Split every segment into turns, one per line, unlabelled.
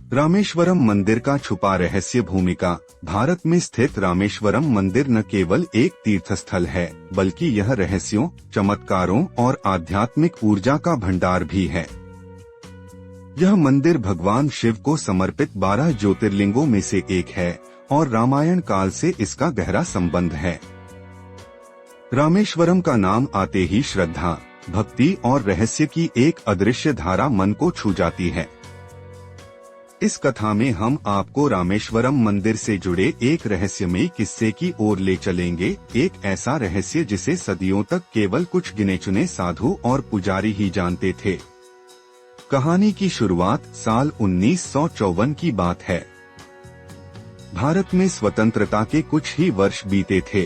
रामेश्वरम मंदिर का छुपा रहस्य। भूमिका। भारत में स्थित रामेश्वरम मंदिर न केवल एक तीर्थस्थल है, बल्कि यह रहस्यों, चमत्कारों और आध्यात्मिक ऊर्जा का भंडार भी है। यह मंदिर भगवान शिव को समर्पित 12 ज्योतिर्लिंगों में से एक है और रामायण काल से इसका गहरा संबंध है। रामेश्वरम का नाम आते ही श्रद्धा, भक्ति और रहस्य की एक अदृश्य धारा मन को छू जाती है। इस कथा में हम आपको रामेश्वरम मंदिर से जुड़े एक रहस्यमयी किस्से की ओर ले चलेंगे, एक ऐसा रहस्य जिसे सदियों तक केवल कुछ गिने चुने साधु और पुजारी ही जानते थे। कहानी की शुरुआत साल 1954 की बात है। भारत में स्वतंत्रता के कुछ ही वर्ष बीते थे।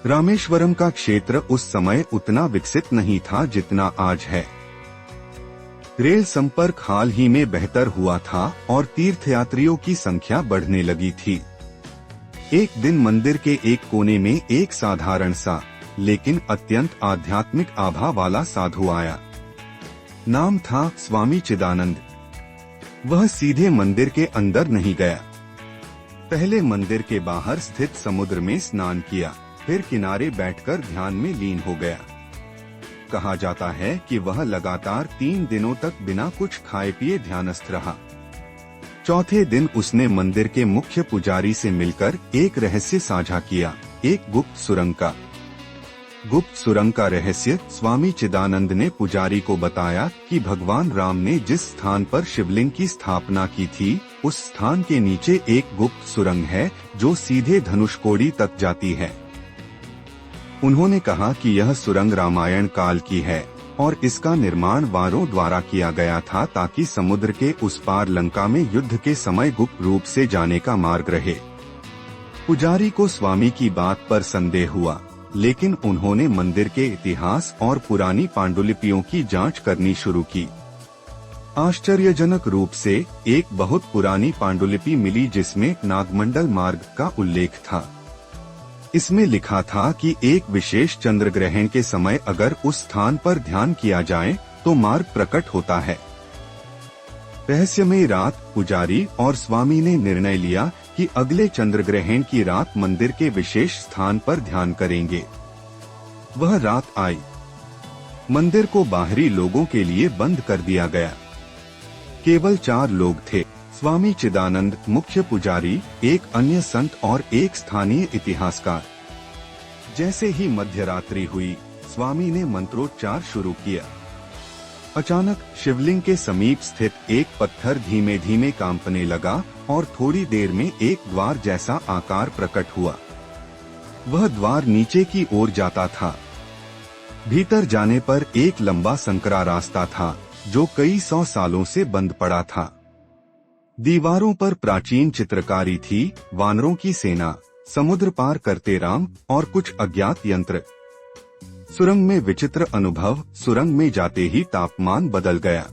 रामेश्वरम का क्षेत्र उस समय उतना विकसित नहीं था जितना आज है। रेल संपर्क हाल ही में बेहतर हुआ था और तीर्थयात्रियों की संख्या बढ़ने लगी थी। एक दिन मंदिर के एक कोने में एक साधारण सा लेकिन अत्यंत आध्यात्मिक आभा वाला साधु आया। नाम था स्वामी चिदानंद। वह सीधे मंदिर के अंदर नहीं गया। पहले मंदिर के बाहर स्थित समुद्र में स्नान किया, फिर किनारे बैठकर ध्यान में लीन हो गया। कहा जाता है कि वह लगातार 3 दिनों तक बिना कुछ खाए पिए ध्यानस्थ रहा। चौथे दिन उसने मंदिर के मुख्य पुजारी से मिलकर एक रहस्य साझा किया, एक गुप्त सुरंग का। गुप्त सुरंग का रहस्य। स्वामी चिदानंद ने पुजारी को बताया कि भगवान राम ने जिस स्थान पर शिवलिंग की स्थापना की थी, उस स्थान के नीचे एक गुप्त सुरंग है जो सीधे धनुषकोडी तक जाती है। उन्होंने कहा कि यह सुरंग रामायण काल की है और इसका निर्माण वारों द्वारा किया गया था ताकि समुद्र के उस पार लंका में युद्ध के समय गुप्त रूप से जाने का मार्ग रहे। पुजारी को स्वामी की बात पर संदेह हुआ, लेकिन उन्होंने मंदिर के इतिहास और पुरानी पांडुलिपियों की जांच करनी शुरू की। आश्चर्यजनक रूप से एक बहुत पुरानी पांडुलिपि मिली जिसमें नागमंडल मार्ग का उल्लेख था। इसमें लिखा था कि एक विशेष चंद्र ग्रहण के समय अगर उस स्थान पर ध्यान किया जाए तो मार्ग प्रकट होता है। रहस्यमयी रात। पुजारी और स्वामी ने निर्णय लिया कि अगले चंद्र ग्रहण की रात मंदिर के विशेष स्थान पर ध्यान करेंगे। वह रात आई। मंदिर को बाहरी लोगों के लिए बंद कर दिया गया। केवल 4 लोग थे, स्वामी चिदानंद, मुख्य पुजारी, एक अन्य संत और एक स्थानीय इतिहासकार। जैसे ही मध्यरात्रि हुई, स्वामी ने मंत्रोच्चार शुरू किया। अचानक शिवलिंग के समीप स्थित एक पत्थर धीमे धीमे कांपने लगा और थोड़ी देर में एक द्वार जैसा आकार प्रकट हुआ। वह द्वार नीचे की ओर जाता था। भीतर जाने पर एक लंबा संकरा रास्ता था जो कई 100 सालों से बंद पड़ा था। दीवारों पर प्राचीन चित्रकारी थी, वानरों की सेना, समुद्र पार करते राम और कुछ अज्ञात यंत्र। सुरंग में विचित्र अनुभव। सुरंग में जाते ही तापमान बदल गया।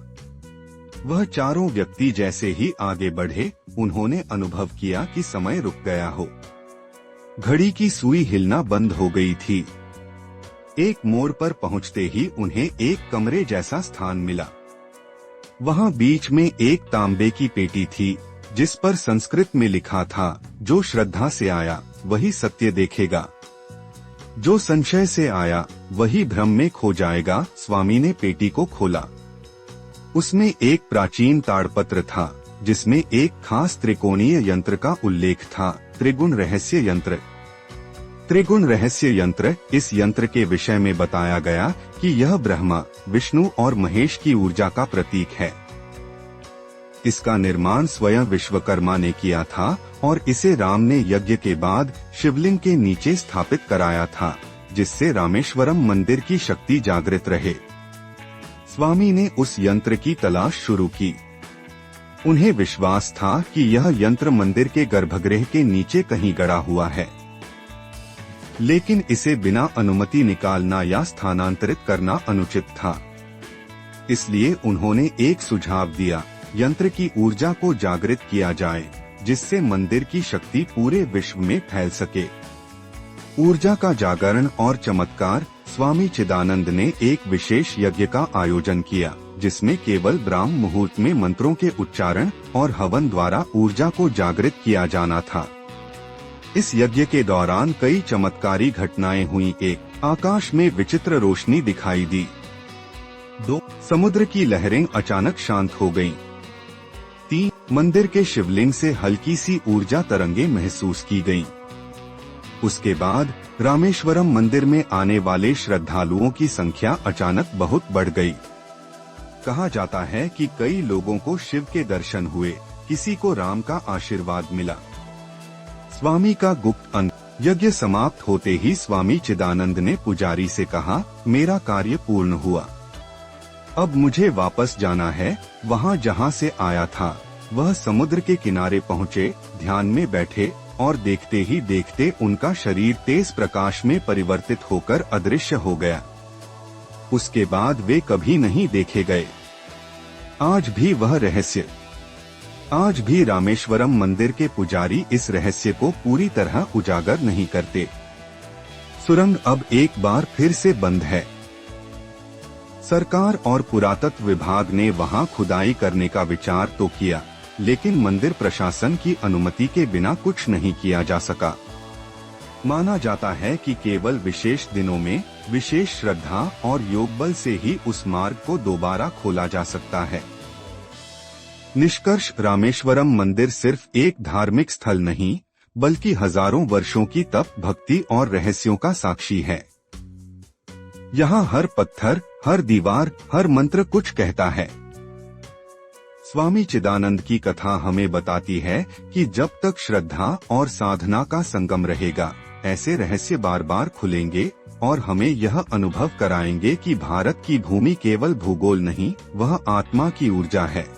वह चारों व्यक्ति जैसे ही आगे बढ़े, उन्होंने अनुभव किया कि समय रुक गया हो। घड़ी की सुई हिलना बंद हो गई थी। एक मोड़ पर पहुंचते ही उन्हें एक कमरे जैसा स्थान मिला। वहां बीच में एक तांबे की पेटी थी जिस पर संस्कृत में लिखा था, जो श्रद्धा से आया वही सत्य देखेगा, जो संशय से आया वही भ्रम में खो जाएगा। स्वामी ने पेटी को खोला। उसमें एक प्राचीन ताड़पत्र था जिसमें एक खास त्रिकोणीय यंत्र का उल्लेख था, त्रिगुण रहस्य यंत्र। त्रिगुण रहस्य यंत्र। इस यंत्र के विषय में बताया गया कि यह ब्रह्मा, विष्णु और महेश की ऊर्जा का प्रतीक है। इसका निर्माण स्वयं विश्वकर्मा ने किया था और इसे राम ने यज्ञ के बाद शिवलिंग के नीचे स्थापित कराया था, जिससे रामेश्वरम मंदिर की शक्ति जागृत रहे। स्वामी ने उस यंत्र की तलाश शुरू की। उन्हें विश्वास था कि यह यंत्र मंदिर के गर्भगृह के नीचे कहीं गड़ा हुआ है, लेकिन इसे बिना अनुमति निकालना या स्थानांतरित करना अनुचित था। इसलिए उन्होंने एक सुझाव दिया, यंत्र की ऊर्जा को जागृत किया जाए जिससे मंदिर की शक्ति पूरे विश्व में फैल सके। ऊर्जा का जागरण और चमत्कार। स्वामी चिदानंद ने एक विशेष यज्ञ का आयोजन किया। जिसमें केवल ब्राह्म मुहूर्त में मंत्रों के उच्चारण और हवन द्वारा ऊर्जा को जागृत किया जाना था। इस यज्ञ के दौरान कई चमत्कारी घटनाएं हुई। 1. आकाश में विचित्र रोशनी दिखाई दी। 2. समुद्र की लहरें अचानक शांत हो गईं। 3. मंदिर के शिवलिंग से हल्की सी ऊर्जा तरंगे महसूस की गईं। उसके बाद रामेश्वरम मंदिर में आने वाले श्रद्धालुओं की संख्या अचानक बहुत बढ़ गई। कहा जाता है कि कई लोगों को शिव के दर्शन हुए, किसी को राम का आशीर्वाद मिला। स्वामी का गुप्त अंत। यज्ञ समाप्त होते ही स्वामी चिदानंद ने पुजारी से कहा, मेरा कार्य पूर्ण हुआ, अब मुझे वापस जाना है वहाँ जहाँ से आया था। वह समुद्र के किनारे पहुँचे, ध्यान में बैठे और देखते ही देखते उनका शरीर तेज प्रकाश में परिवर्तित होकर अदृश्य हो गया। उसके बाद वे कभी नहीं देखे गए। आज भी रामेश्वरम मंदिर के पुजारी इस रहस्य को पूरी तरह उजागर नहीं करते। सुरंग अब एक बार फिर से बंद है। सरकार और पुरातत्व विभाग ने वहां खुदाई करने का विचार तो किया, लेकिन मंदिर प्रशासन की अनुमति के बिना कुछ नहीं किया जा सका। माना जाता है कि केवल विशेष दिनों में विशेष श्रद्धा और योग बल से ही उस मार्ग को दोबारा खोला जा सकता है। निष्कर्ष, रामेश्वरम मंदिर सिर्फ एक धार्मिक स्थल नहीं, बल्कि हजारों वर्षों की तप, भक्ति और रहस्यों का साक्षी है। यहाँ हर पत्थर, हर दीवार, हर मंत्र कुछ कहता है। स्वामी चिदानंद की कथा हमें बताती है कि जब तक श्रद्धा और साधना का संगम रहेगा, ऐसे रहस्य बार बार खुलेंगे और हमें यह अनुभव कराएंगे कि भारत की भूमि केवल भूगोल नहीं, वह आत्मा की ऊर्जा है।